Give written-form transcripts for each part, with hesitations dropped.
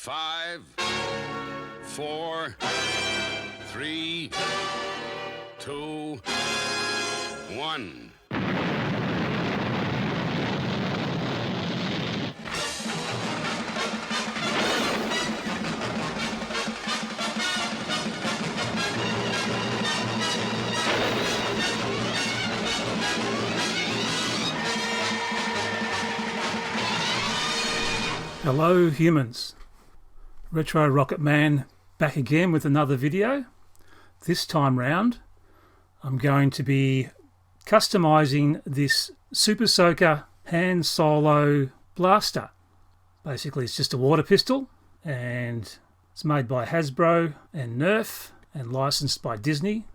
5, 4, 3, 2, 1. Hello humans, Retro Rocket Man back again with another video. This time round I'm going to be customizing this Super Soaker hand solo blaster. Basically it's just a water pistol and it's made by Hasbro and Nerf and licensed by Disney.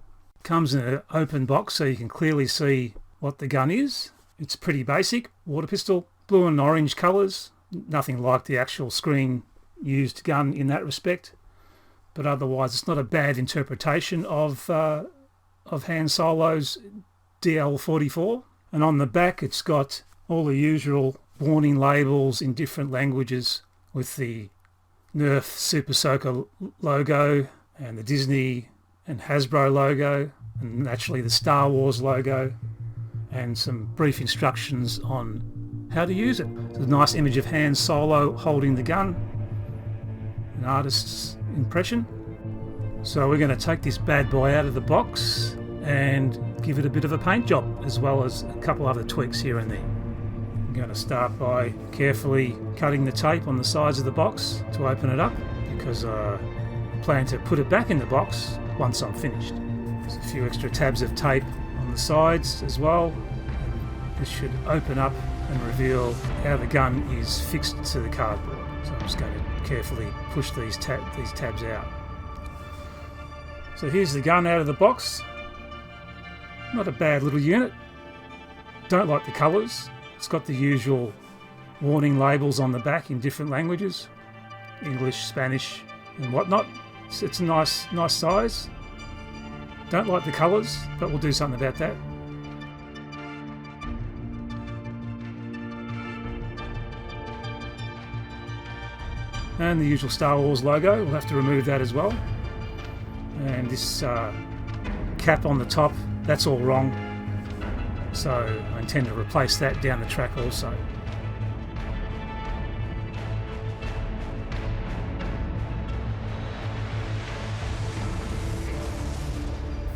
Comes in an open box so you can clearly see what the gun is. It's pretty basic, water pistol, blue and orange colours. Nothing like the actual screen used gun in that respect, but otherwise it's not a bad interpretation of Han Solo's DL44. And on the back it's got all the usual warning labels in different languages with the Nerf Super Soaker logo and the Disney and Hasbro logo and naturally the Star Wars logo and some brief instructions on how to use it. It's a nice image of Han Solo holding the gun, an artist's impression. So we're going to take this bad boy out of the box and give it a bit of a paint job, as well as a couple other tweaks here and there. I'm going to start by carefully cutting the tape on the sides of the box to open it up, because I plan to put it back in the box once I'm finished. There's a few extra tabs of tape on the sides as well. This should open up and reveal how the gun is fixed to the cardboard. So I'm just going to carefully push these tabs out. So here's the gun out of the box. Not a bad little unit. Don't like the colours. It's got the usual warning labels on the back in different languages, English, Spanish and whatnot. It's a nice size. Don't like the colours, but we'll do something about that. And the usual Star Wars logo, we'll have to remove that as well. And this cap on the top, that's all wrong. So I intend to replace that down the track also.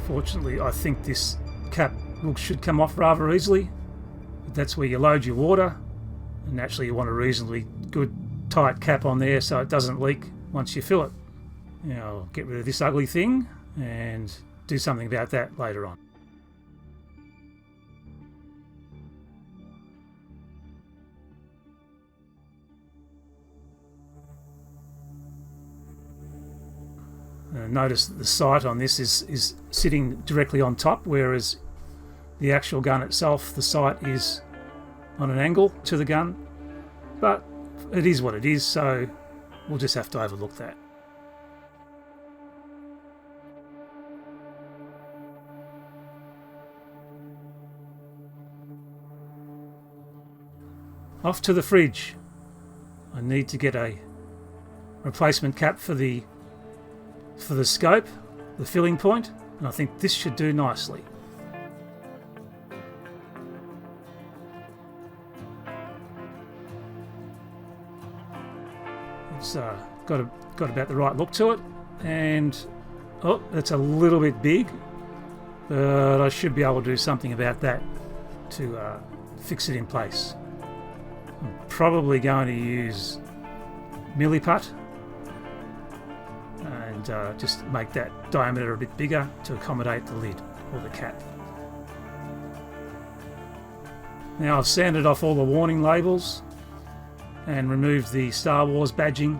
Fortunately, I think this cap should come off rather easily. But that's where you load your water. And naturally you want a reasonably good tight cap on there so it doesn't leak once you fill it. Now I'll get rid of this ugly thing and do something about that later on. Notice that the sight on this is sitting directly on top, whereas the actual gun itself, the sight is on an angle to the gun, but it is what it is, so we'll just have to overlook that. Off to the fridge. I need to get a replacement cap for the scope, the filling point, and I think this should do nicely. It's got about the right look to it, and oh, that's a little bit big, but I should be able to do something about that to fix it in place. I'm probably going to use milliput and just make that diameter a bit bigger to accommodate the lid or the cap. Now I've sanded off all the warning labels and removed the Star Wars badging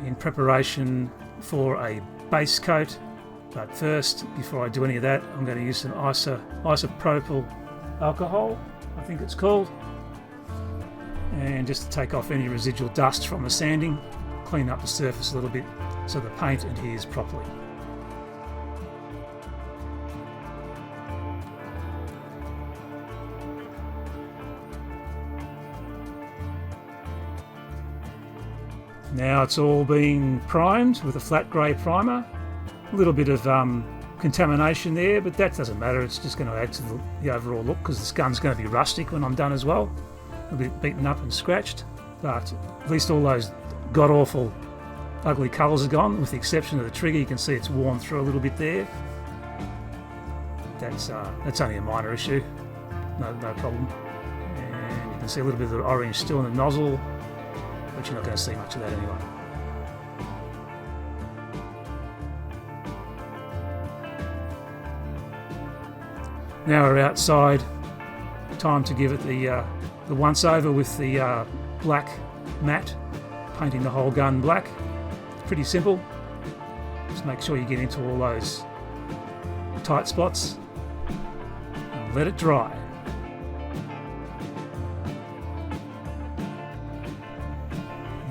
in preparation for a base coat. But first, before I do any of that, I'm going to use some isopropyl alcohol, I think it's called, and just to take off any residual dust from the sanding, clean up the surface a little bit so the paint adheres properly. Now it's all been primed with a flat grey primer. A little bit of contamination there, but that doesn't matter. It's just going to add to the overall look, because this gun's going to be rustic when I'm done as well. A bit beaten up and scratched, but at least all those god-awful ugly colours are gone, with the exception of the trigger. You can see it's worn through a little bit there. That's only a minor issue, no problem. And you can see a little bit of the orange still in the nozzle, but you're not going to see much of that anyway. Now we're outside. Time to give it the once over with the black matte, painting the whole gun black. Pretty simple. Just make sure you get into all those tight spots and let it dry.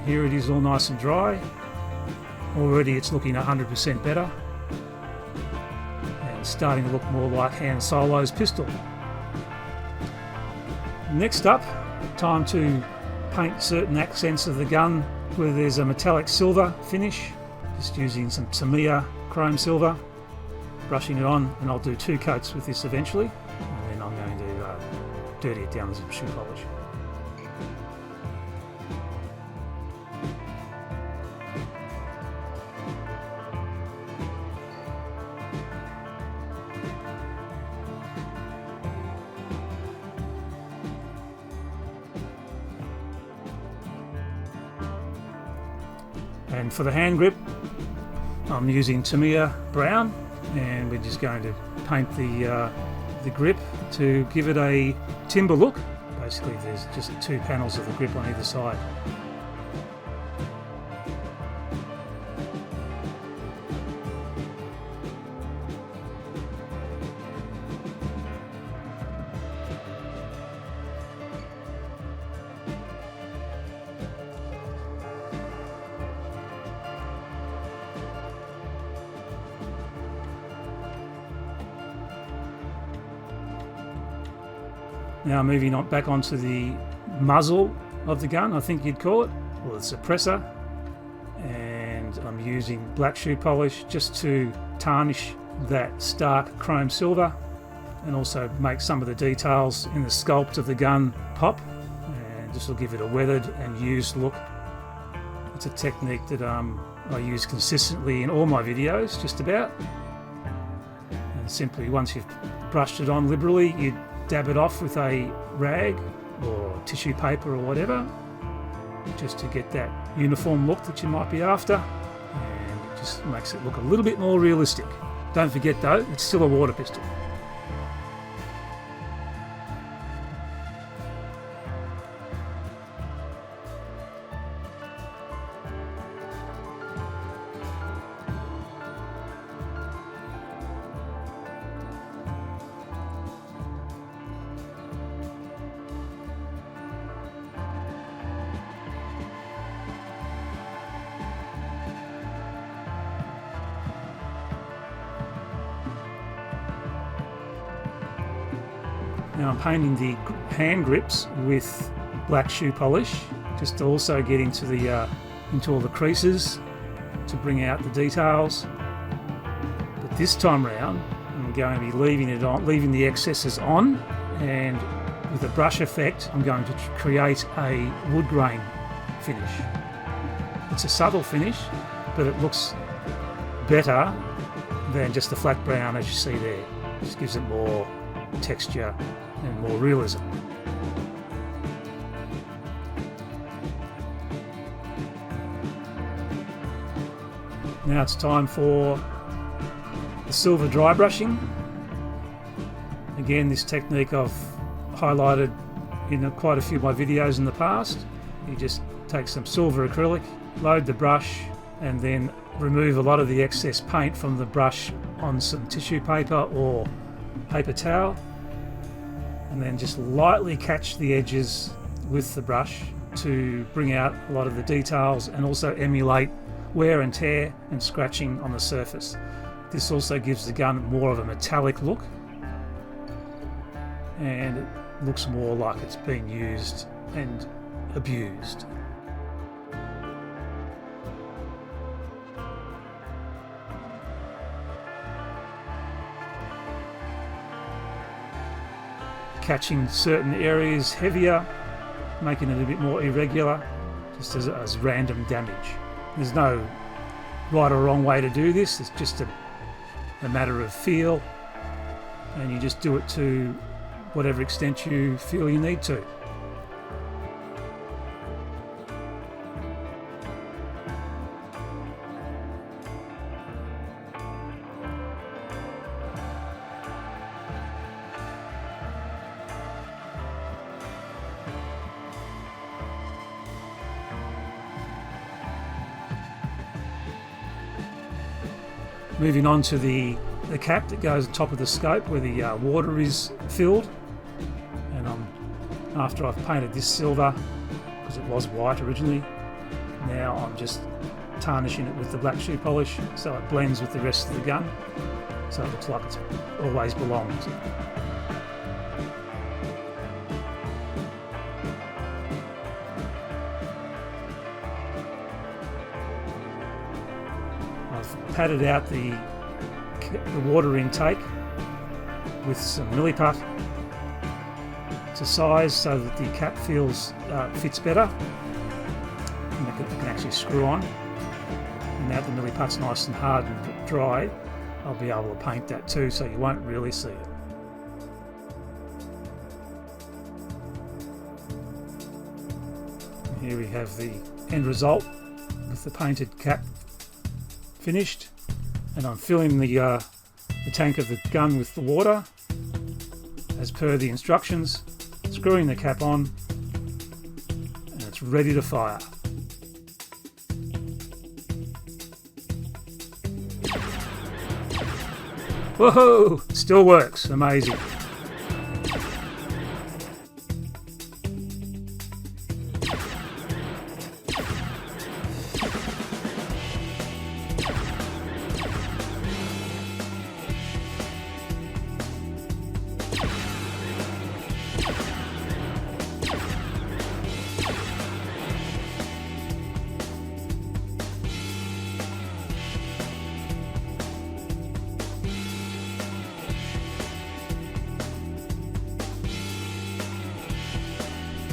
Here it is, all nice and dry. Already it's looking 100% better. And it's starting to look more like Han Solo's pistol. Next up, time to paint certain accents of the gun where there's a metallic silver finish. Just using some Tamiya chrome silver, brushing it on, and I'll do 2 coats with this eventually. And then I'm going to dirty it down with some shoe polish. And for the hand grip, I'm using Tamiya brown, and we're just going to paint the grip to give it a timber look. Basically, there's just 2 panels of the grip on either side. Now moving on back onto the muzzle of the gun, I think you'd call it, or the suppressor, and I'm using black shoe polish just to tarnish that stark chrome silver and also make some of the details in the sculpt of the gun pop, and this will give it a weathered and used look. It's a technique that I use consistently in all my videos, just about. And simply, once you've brushed it on liberally, you dab it off with a rag or tissue paper or whatever, just to get that uniform look that you might be after, and it just makes it look a little bit more realistic. Don't forget though, it's still a water pistol. Now I'm painting the hand grips with black shoe polish, just to also get into all the creases to bring out the details. But this time round, I'm going to be leaving the excesses on, and with a brush effect, I'm going to create a wood grain finish. It's a subtle finish, but it looks better than just the flat brown as you see there. It just gives it more texture and more realism. Now it's time for the silver dry brushing. Again, this technique I've highlighted in quite a few of my videos in the past. You just take some silver acrylic, load the brush, and then remove a lot of the excess paint from the brush on some tissue paper or paper towel, and then just lightly catch the edges with the brush to bring out a lot of the details and also emulate wear and tear and scratching on the surface. This also gives the gun more of a metallic look, and it looks more like it's been used and abused. catching certain areas heavier, making it a bit more irregular, just as random damage. There's no right or wrong way to do this, it's just a matter of feel, and you just do it to whatever extent you feel you need to. Moving on to the cap that goes on top of the scope where the water is filled, and after I've painted this silver, because it was white originally, now I'm just tarnishing it with the black shoe polish so it blends with the rest of the gun, so it looks like it's always belonged. I've patted out the water intake with some milliput to size so that the cap fits better, and it can actually screw on. And now that the milliput's nice and hard and dry, I'll be able to paint that too, so you won't really see it. And here we have the end result with the painted cap finished, and I'm filling the tank of the gun with the water as per the instructions, screwing the cap on, and it's ready to fire. Whoa! Still works, amazing.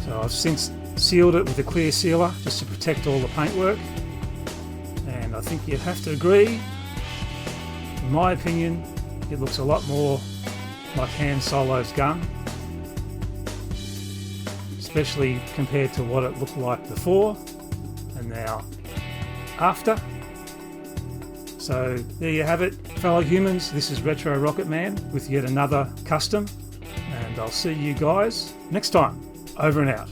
So I've since sealed it with a clear sealer just to protect all the paintwork, and I think you'd have to agree, in my opinion, it looks a lot more like Han Solo's gun, especially compared to what it looked like before and now after. So there you have it, fellow humans. This is Retro Rocket Man with yet another custom, and I'll see you guys next time. Over and out.